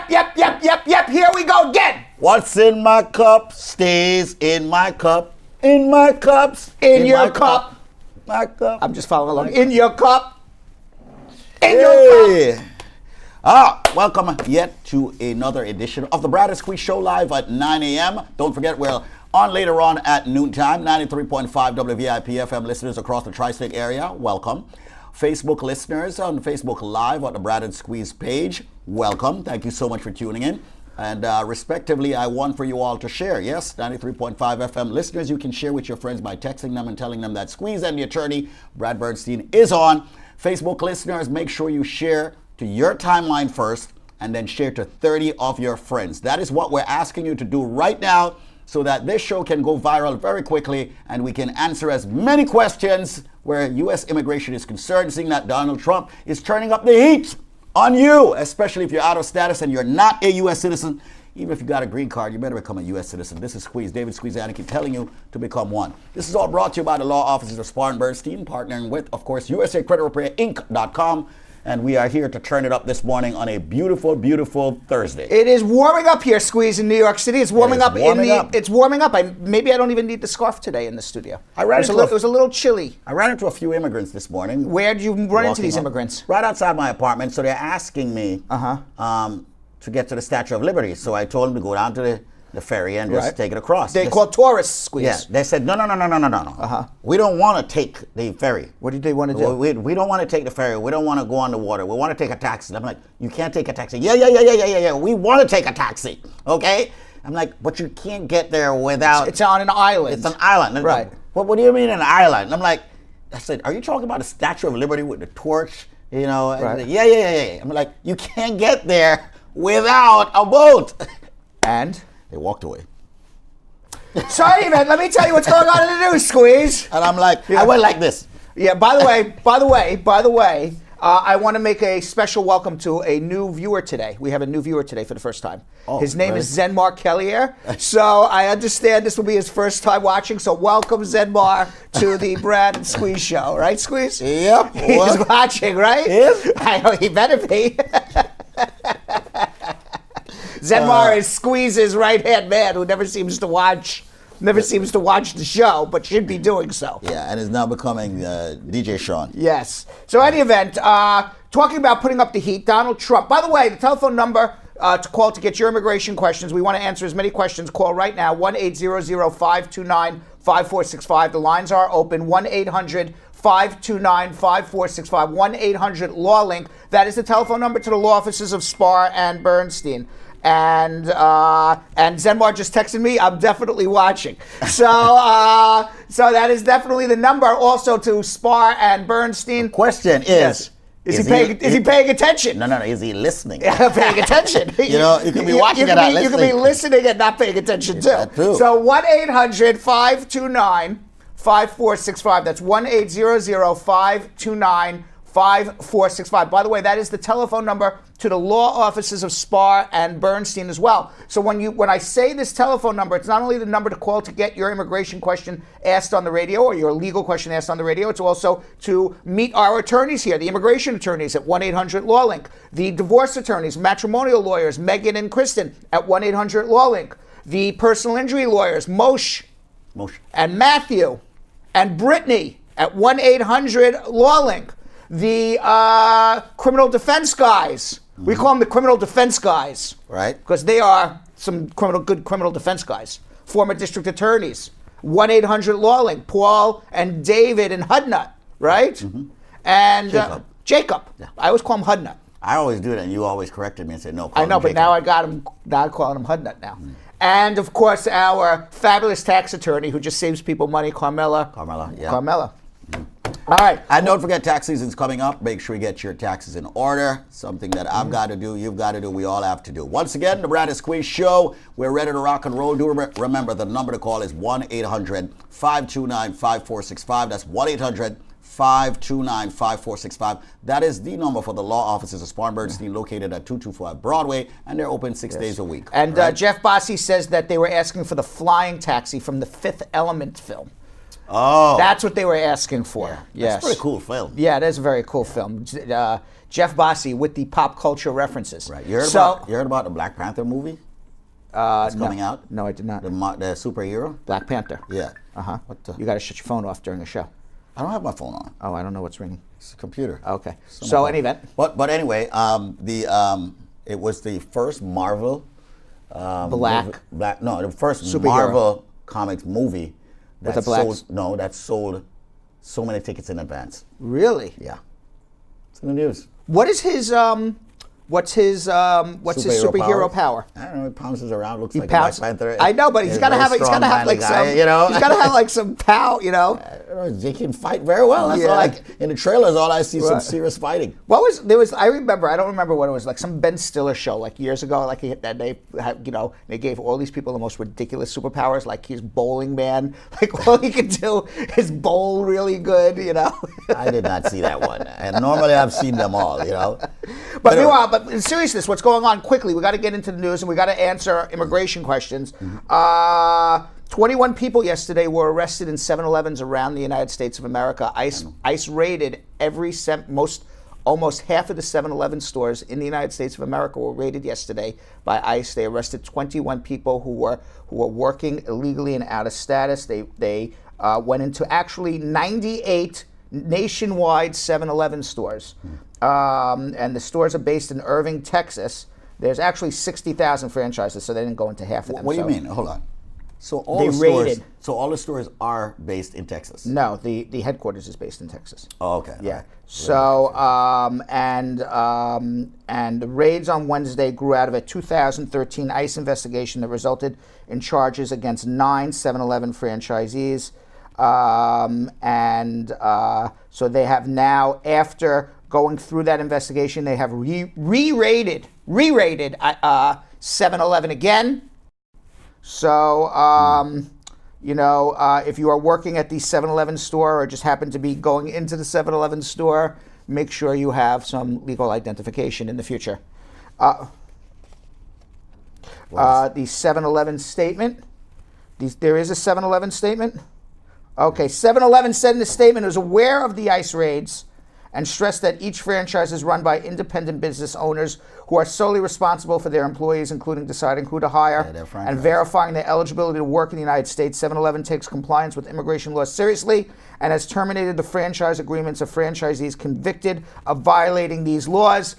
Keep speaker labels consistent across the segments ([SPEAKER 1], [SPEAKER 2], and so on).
[SPEAKER 1] Yep. Here we go again.
[SPEAKER 2] What's in my cup stays in my cup. In my cups.
[SPEAKER 1] In your cup.
[SPEAKER 2] My cup.
[SPEAKER 1] I'm just following along. In your cup. In your cup.
[SPEAKER 2] Welcome yet to another edition of the Brad and Squeeze Show live at 9 a.m. Don't forget, we're on later on at noontime. 93.5 WVIP FM listeners across the tri-state area, welcome. Facebook listeners on Facebook Live on the Brad and Squeeze page, welcome. Thank you so much for tuning in. And respectively, I want for you all to share. Yes, 93.5 FM listeners, you can share with your friends by texting them and telling them that Squeeze and the attorney, Brad Bernstein, is on. Facebook listeners, make sure you share to your timeline first and then share to 30 of your friends. That is what we're asking you to do right now so that this show can go viral very quickly and we can answer as many questions where U.S. immigration is concerned, seeing that Donald Trump is turning up the heat on you, especially if you're out of status and you're not a U.S. citizen. Even if you got a green card, you better become a U.S. citizen. This is Squeeze, David Squeeze Annakie, telling you to become one. This is all brought to you by the law offices of Spar and Bernstein, partnering with, of course, USA Credit Repair Inc.com. And we are here to turn it up this morning on a beautiful, beautiful Thursday.
[SPEAKER 1] It is warming up here, Squeeze, in New York City. It's warming up. It's warming up. Maybe I don't even need the scarf today in the studio. It was a little chilly.
[SPEAKER 2] I ran into a few immigrants this morning.
[SPEAKER 1] Where did you run into these immigrants?
[SPEAKER 2] Right outside my apartment. So they're asking me to get to the Statue of Liberty. So I told them to go down to the ferry and just take it across.
[SPEAKER 1] They call tourists, Squeeze.
[SPEAKER 2] Yeah, they said, no. We don't want to take the ferry.
[SPEAKER 1] What do they want to do?
[SPEAKER 2] We don't want to take the ferry. We don't want to go on the water. We want to take a taxi. I'm like, you can't take a taxi. Yeah. We want to take a taxi, okay? I'm like, but you can't get there without...
[SPEAKER 1] It's on an island.
[SPEAKER 2] It's an island.
[SPEAKER 1] Right.
[SPEAKER 2] What do you mean an island? I'm like, I said, are you talking about the Statue of Liberty with the torch? You know?
[SPEAKER 1] Right.
[SPEAKER 2] Like, yeah. I'm like, you can't get there without a boat.
[SPEAKER 1] And?
[SPEAKER 2] They walked away.
[SPEAKER 1] So anyway, let me tell you what's going on in the news, Squeeze.
[SPEAKER 2] And I'm like, I went like this.
[SPEAKER 1] Yeah, by the way, I want to make a special welcome to a new viewer today. We have a new viewer today for the first time. His name is Zenmar Kellier. So I understand this will be his first time watching. So welcome, Zenmar, to the Brad and Squeeze show. Right, Squeeze?
[SPEAKER 2] Yep.
[SPEAKER 1] He's watching, right?
[SPEAKER 2] Yes.
[SPEAKER 1] I know, he better be. Zenmar is Squeeze's right-hand man who never seems to watch the show, but should be doing so.
[SPEAKER 2] Yeah, and is now becoming DJ Sean.
[SPEAKER 1] Yes. So any event, talking about putting up the heat, Donald Trump. By the way, the telephone number to call to get your immigration questions. We want to answer as many questions. Call right now, 1-800-529-5465. The lines are open, 1-800-529-5465, 1-800-LAW-LINK. That is the telephone number to the law offices of Spar and Bernstein. And Zenmar just texted me, I'm definitely watching. So that is definitely the number also to Spar and Bernstein.
[SPEAKER 2] The question is,
[SPEAKER 1] is he paying attention?
[SPEAKER 2] No, is he listening?
[SPEAKER 1] Yeah, paying attention.
[SPEAKER 2] You know, you can be watching and not listening.
[SPEAKER 1] You can be listening and not paying attention too.
[SPEAKER 2] True.
[SPEAKER 1] So 1-800-529-5465. That's 1-800-529-5465. By the way, that is the telephone number to the law offices of Spar and Bernstein as well. So when I say this telephone number, it's not only the number to call to get your immigration question asked on the radio or your legal question asked on the radio, it's also to meet our attorneys here, the immigration attorneys at 1-800-LAW-LINK, the divorce attorneys, matrimonial lawyers, Megan and Kristen at 1-800-LAW-LINK, the personal injury lawyers, Moshe and Matthew and Brittany at 1-800-LAW-LINK. The criminal defense guys. We call them the criminal defense guys.
[SPEAKER 2] Right.
[SPEAKER 1] Because they are some good criminal defense guys. Former district attorneys. 1-800-LAW-LINK. Paul and David and Hudnut. Right? Mm-hmm. And Jacob. Yeah. I always call him Hudnut.
[SPEAKER 2] I always do that, and you always corrected me and said, no,
[SPEAKER 1] I know, but now I got him. Now I'm calling him Hudnut now. Mm. And, of course, our fabulous tax attorney who just saves people money, Carmela.
[SPEAKER 2] Yeah.
[SPEAKER 1] Carmela. All right.
[SPEAKER 2] And don't forget, tax season's coming up. Make sure you get your taxes in order. Something that I've got to do, you've got to do, we all have to do. Once again, the Brad and Squeeze Show. We're ready to rock and roll. Do remember, the number to call is 1-800-529-5465. That's 1-800-529-5465. That is the number for the law offices of Spar and Bernstein, located at 225 Broadway, and they're open 6 days a week.
[SPEAKER 1] And Jeff Bossie says that they were asking for the flying taxi from the Fifth Element film.
[SPEAKER 2] Oh.
[SPEAKER 1] That's what they were asking for.
[SPEAKER 2] Yeah.
[SPEAKER 1] Yes.
[SPEAKER 2] That's a pretty cool film.
[SPEAKER 1] Yeah, it is a very cool film. Jeff Bossie with the pop culture references.
[SPEAKER 2] Right. You heard about the Black Panther movie? It's coming out?
[SPEAKER 1] No, I did not.
[SPEAKER 2] The superhero?
[SPEAKER 1] Black Panther.
[SPEAKER 2] Yeah.
[SPEAKER 1] Uh-huh.
[SPEAKER 2] What the?
[SPEAKER 1] You got to shut your phone off during the show.
[SPEAKER 2] I don't have my phone on.
[SPEAKER 1] Oh, I don't know what's ringing.
[SPEAKER 2] It's a computer.
[SPEAKER 1] Okay. So, any event.
[SPEAKER 2] But anyway, it was the first Marvel the first
[SPEAKER 1] superhero.
[SPEAKER 2] Marvel Comics movie that
[SPEAKER 1] With a black
[SPEAKER 2] sold so many tickets in advance.
[SPEAKER 1] Really?
[SPEAKER 2] Yeah. It's in the news.
[SPEAKER 1] What is his what's his superhero power?
[SPEAKER 2] I don't know. He pounces around, looks like
[SPEAKER 1] Pounce-
[SPEAKER 2] a Black Panther.
[SPEAKER 1] I know, but he's got to have like some,
[SPEAKER 2] you know.
[SPEAKER 1] He's got to have like some power, you know.
[SPEAKER 2] He can fight very well. That's all in the trailers. All I see is some serious fighting.
[SPEAKER 1] I remember. I don't remember what it was like. Some Ben Stiller show like years ago. Like they gave all these people the most ridiculous superpowers. Like he's bowling man. Like all he could do is bowl really good. You know.
[SPEAKER 2] I did not see that one. And normally I've seen them all. You know.
[SPEAKER 1] But meanwhile, but in seriousness, what's going on? Quickly, we got to get into the news and we got to answer immigration questions. 21 people yesterday were arrested in 7-Elevens around the United States of America. ICE raided almost half of the 7-Eleven stores in the United States of America were raided yesterday by ICE. They arrested 21 people who were working illegally and out of status. They went into actually 98 nationwide 7-Eleven stores. And the stores are based in Irving, Texas. There's actually 60,000 franchises, so they didn't go into half of them.
[SPEAKER 2] What do you mean? Hold on. So all the stores are based in Texas.
[SPEAKER 1] No, the headquarters is based in Texas.
[SPEAKER 2] Oh, okay.
[SPEAKER 1] Yeah. Right. So and the raids on Wednesday grew out of a 2013 ICE investigation that resulted in charges against 9 7-Eleven franchisees. So they have now, after going through that investigation, they have re-rated 7-Eleven again. So, if you are working at the 7-Eleven store or just happen to be going into the 7-Eleven store, make sure you have some legal identification in the future. The 7-Eleven statement. There is a 7-Eleven statement? Okay, 7-Eleven said in the statement it was aware of the ICE raids and stressed that each franchise is run by independent business owners who are solely responsible for their employees, including deciding who to hire and verifying their eligibility to work in the United States. 7-Eleven takes compliance with immigration laws seriously and has terminated the franchise agreements of franchisees convicted of violating these laws.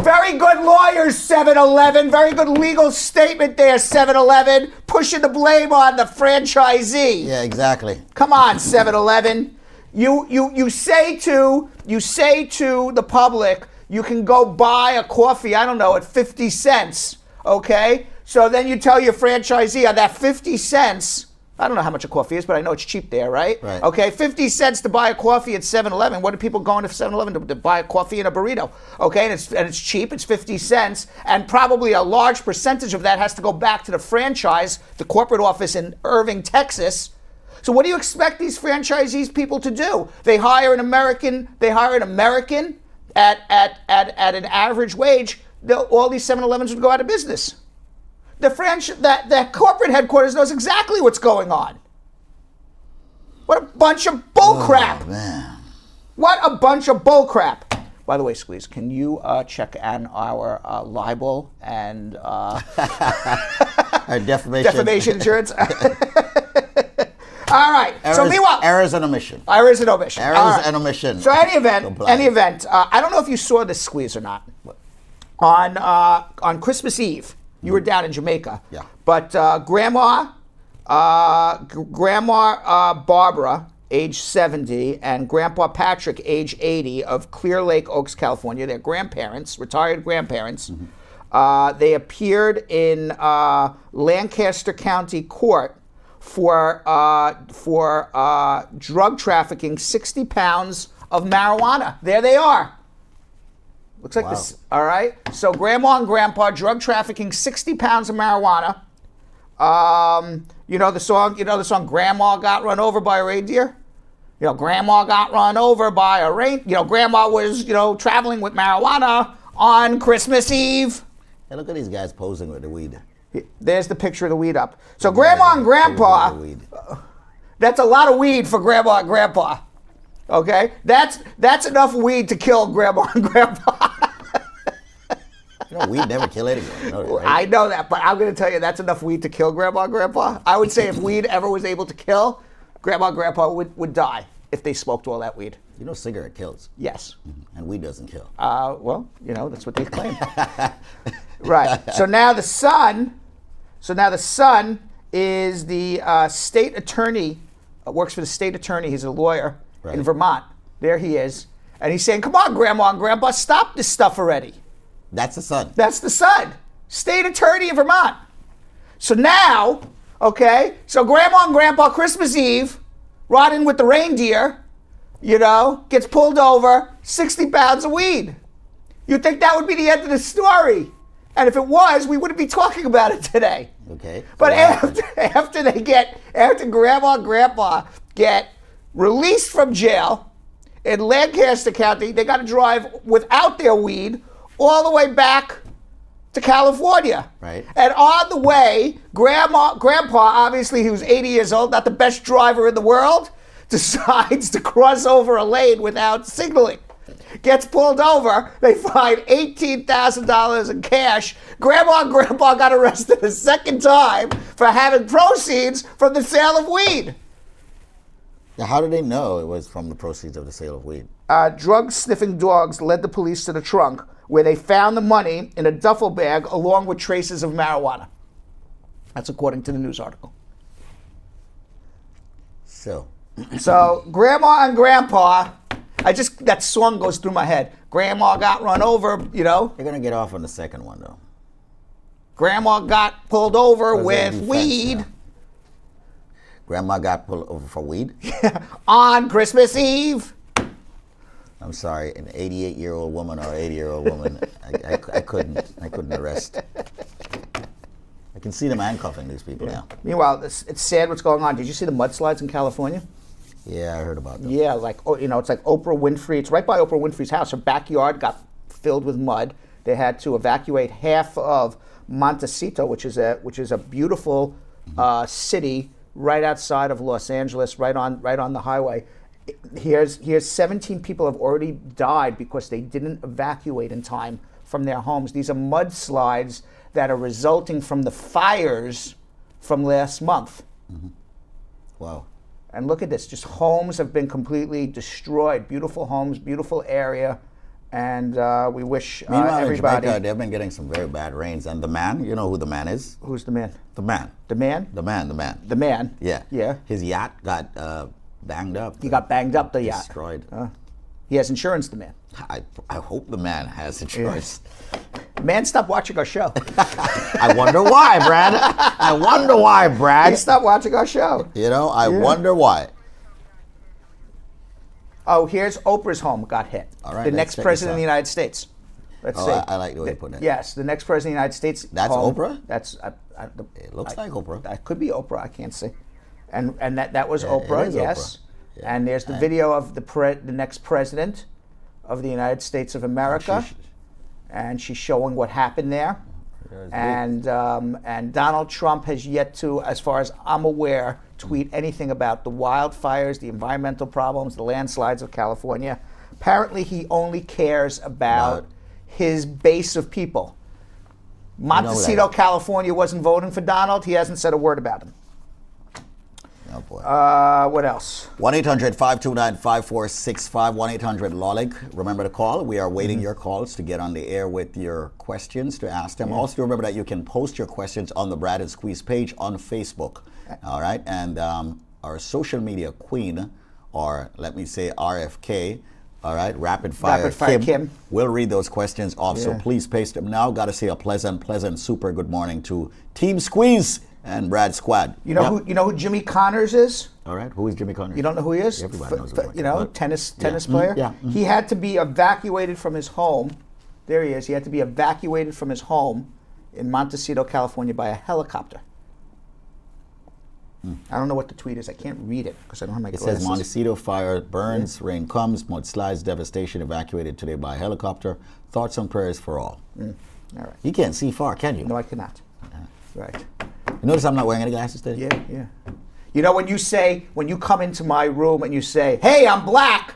[SPEAKER 1] Very good lawyers, 7-Eleven. Very good legal statement there, 7-Eleven. Pushing the blame on the franchisee.
[SPEAKER 2] Yeah, exactly.
[SPEAKER 1] Come on, 7-Eleven. You say to the public, you can go buy a coffee, I don't know, at 50 cents, okay? So then you tell your franchisee on that 50 cents, I don't know how much a coffee is, but I know it's cheap there, right?
[SPEAKER 2] Right.
[SPEAKER 1] Okay, 50 cents to buy a coffee at 7-Eleven. What are people going to 7-Eleven to buy a coffee and a burrito? Okay, and it's cheap, it's 50 cents, and probably a large percentage of that has to go back to the franchise, the corporate office in Irving, Texas. So what do you expect these franchisees people to do? They hire an American at an average wage. All these 7-Elevens would go out of business. The corporate headquarters knows exactly what's going on. What a bunch of bullcrap.
[SPEAKER 2] Oh, man.
[SPEAKER 1] What a bunch of bullcrap. By the way, Squeeze, can you check on our libel and
[SPEAKER 2] our defamation
[SPEAKER 1] insurance? All right. So meanwhile,
[SPEAKER 2] errors and omission.
[SPEAKER 1] Errors and omission.
[SPEAKER 2] And omission.
[SPEAKER 1] So any event, I don't know if you saw this, Squeeze, or not. On Christmas Eve, you were down in Jamaica.
[SPEAKER 2] Yeah.
[SPEAKER 1] But Grandma Barbara, age 70, and Grandpa Patrick, age 80, of Clear Lake Oaks, California, they're grandparents, retired grandparents. Mm-hmm. They appeared in Lancaster County Court for drug trafficking 60 pounds of marijuana. There they are. Looks like this. All right. So Grandma and Grandpa drug trafficking 60 pounds of marijuana. You know the song Grandma Got Run Over by a Reindeer? Grandma got run over by a reindeer. Grandma was, traveling with marijuana on Christmas Eve.
[SPEAKER 2] Hey, look at these guys posing with the weed.
[SPEAKER 1] There's the picture of the weed up. So Grandma and Grandpa, That's a lot of weed for Grandma and Grandpa. Okay? That's enough weed to kill Grandma and Grandpa.
[SPEAKER 2] You know, weed never kill anyone. You know that, right?
[SPEAKER 1] I know that, but I'm going to tell you that's enough weed to kill Grandma and Grandpa. I would say if weed ever was able to kill, Grandma and Grandpa would die if they smoked all that weed.
[SPEAKER 2] You know, cigarette kills.
[SPEAKER 1] Yes.
[SPEAKER 2] And weed doesn't kill.
[SPEAKER 1] Well, you know, that's what they claim. Right. So now the son is the state attorney, works for the state attorney. He's a lawyer in Vermont. There he is. And he's saying, come on, Grandma and Grandpa, stop this stuff already.
[SPEAKER 2] That's the son.
[SPEAKER 1] That's the son. State attorney in Vermont. So now, okay, so Grandma and Grandpa, Christmas Eve, riding with the reindeer, you know, gets pulled over, 60 pounds of weed. You'd think that would be the end of the story. And if it was, we wouldn't be talking about it today.
[SPEAKER 2] Okay.
[SPEAKER 1] But after Grandma and Grandpa get released from jail in Lancaster County, they got to drive without their weed all the way back to California.
[SPEAKER 2] Right.
[SPEAKER 1] And on the way, Grandpa, obviously he was 80 years old, not the best driver in the world, decides to cross over a lane without signaling. Gets pulled over, they find $18,000 in cash. Grandma and Grandpa got arrested a second time for having proceeds from the sale of weed.
[SPEAKER 2] Now, how did they know it was from the proceeds of the sale of weed?
[SPEAKER 1] Drug-sniffing dogs led the police to the trunk, where they found the money in a duffel bag along with traces of marijuana. That's according to the news article.
[SPEAKER 2] So
[SPEAKER 1] Grandma and Grandpa, that song goes through my head. Grandma got run over, you know.
[SPEAKER 2] they're going to get off on the second one, though.
[SPEAKER 1] Grandma got pulled over with weed.
[SPEAKER 2] Now. Grandma got pulled over for weed?
[SPEAKER 1] On Christmas Eve.
[SPEAKER 2] I'm sorry, an 88-year-old woman or 80-year-old woman, I couldn't arrest. I can see them handcuffing these people now.
[SPEAKER 1] Meanwhile, it's sad what's going on. Did you see the mudslides in California?
[SPEAKER 2] Yeah, I heard about them.
[SPEAKER 1] Yeah, it's like Oprah Winfrey. It's right by Oprah Winfrey's house. Her backyard got filled with mud. They had to evacuate half of Montecito, which is a beautiful city right outside of Los Angeles, right on the highway. Here's 17 people have already died because they didn't evacuate in time from their homes. These are mudslides that are resulting from the fires from last month.
[SPEAKER 2] Mm-hmm. Wow.
[SPEAKER 1] And look at this, just homes have been completely destroyed. Beautiful homes, beautiful area. And we wish
[SPEAKER 2] Meanwhile,
[SPEAKER 1] everybody...
[SPEAKER 2] in Jamaica, they've been getting some very bad rains. And the man, you know who the man is?
[SPEAKER 1] Who's the man?
[SPEAKER 2] The man.
[SPEAKER 1] The man?
[SPEAKER 2] The man.
[SPEAKER 1] The man?
[SPEAKER 2] Yeah.
[SPEAKER 1] Yeah.
[SPEAKER 2] His yacht got banged up.
[SPEAKER 1] He got banged up, the yacht.
[SPEAKER 2] Destroyed.
[SPEAKER 1] He has insurance, the man.
[SPEAKER 2] I hope the man has insurance.
[SPEAKER 1] Man, stop watching our show.
[SPEAKER 2] I wonder why, Brad. I wonder why, Brad.
[SPEAKER 1] He stopped watching our show.
[SPEAKER 2] You know, I wonder why.
[SPEAKER 1] Oh, here's Oprah's home got hit.
[SPEAKER 2] All right,
[SPEAKER 1] the
[SPEAKER 2] let's
[SPEAKER 1] next
[SPEAKER 2] check
[SPEAKER 1] president
[SPEAKER 2] this
[SPEAKER 1] of the United States. Let's see.
[SPEAKER 2] I like the way you put that.
[SPEAKER 1] Yes, the next president of the United States.
[SPEAKER 2] That's
[SPEAKER 1] home.
[SPEAKER 2] Oprah?
[SPEAKER 1] That's.
[SPEAKER 2] It looks like Oprah.
[SPEAKER 1] That could be Oprah. I can't see. And that was
[SPEAKER 2] Yeah,
[SPEAKER 1] Oprah.
[SPEAKER 2] it is
[SPEAKER 1] Yes.
[SPEAKER 2] Oprah. Yeah.
[SPEAKER 1] And there's the video of the next president of the United States of America, and she's showing what happened there. And Donald Trump has yet to, as far as I'm aware, tweet anything about the wildfires, the environmental problems, the landslides of California. Apparently, he only cares about his base of people. Montecito, California wasn't voting for Donald. He hasn't said a word about him.
[SPEAKER 2] Oh, boy.
[SPEAKER 1] What else?
[SPEAKER 2] 1-800-529-5465, 1-800-LAWLINK. Remember to call. We are waiting your calls to get on the air with your questions to ask them. Also, remember that you can post your questions on the Brad and Squeeze page on Facebook. All right? And our social media queen, or let me say RFK, all right, Rapid Fire Kim, will read those questions off. So please paste them now. Got to say a pleasant, super good morning to Team Squeeze and Brad Squad.
[SPEAKER 1] You know who Jimmy Connors is?
[SPEAKER 2] All right, who is Jimmy Connors?
[SPEAKER 1] You don't know who he is?
[SPEAKER 2] Everybody knows who
[SPEAKER 1] tennis player.
[SPEAKER 2] Yeah. Mm-hmm.
[SPEAKER 1] He had to be evacuated from his home. There he is. He had to be evacuated from his home in Montecito, California, by a helicopter. I don't know what the tweet is. I can't read it because I don't have my glasses.
[SPEAKER 2] It says Montecito fire burns, rain comes, mudslides, devastation, evacuated today by helicopter. Thoughts and prayers for all.
[SPEAKER 1] All right.
[SPEAKER 2] You can't see far, can you?
[SPEAKER 1] No, I cannot. Right.
[SPEAKER 2] You notice I'm not wearing any glasses today?
[SPEAKER 1] Yeah. You know, when you come into my room and you say, "Hey, I'm black,"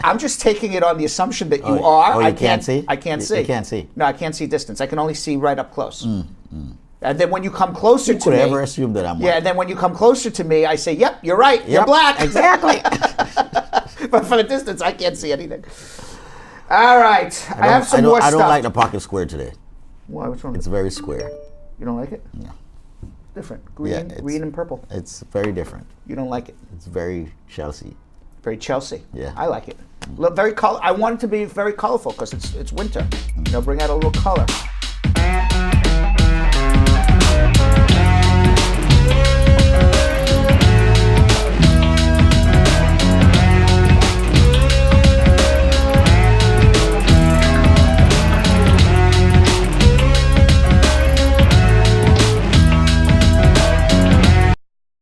[SPEAKER 1] I'm just taking it on the assumption that you are.
[SPEAKER 2] Oh, you can't see?
[SPEAKER 1] I can't see.
[SPEAKER 2] You can't see?
[SPEAKER 1] No, I can't see distance. I can only see right up close. And then when you come closer to me,
[SPEAKER 2] could ever assume that I'm white.
[SPEAKER 1] Yeah, and then when you come closer to me, I say, "Yep, you're right. You're black."
[SPEAKER 2] Exactly.
[SPEAKER 1] But from a distance, I can't see anything. All right, I have some more stuff.
[SPEAKER 2] I don't like the pocket square today.
[SPEAKER 1] Why? What's wrong?
[SPEAKER 2] It's very square.
[SPEAKER 1] You don't like it?
[SPEAKER 2] No.
[SPEAKER 1] Different. Green and purple.
[SPEAKER 2] It's very different.
[SPEAKER 1] You don't like it?
[SPEAKER 2] It's very Chelsea.
[SPEAKER 1] Very Chelsea.
[SPEAKER 2] Yeah.
[SPEAKER 1] I like it. Look, very I want it to be very colorful because it's winter. Bring out a little color.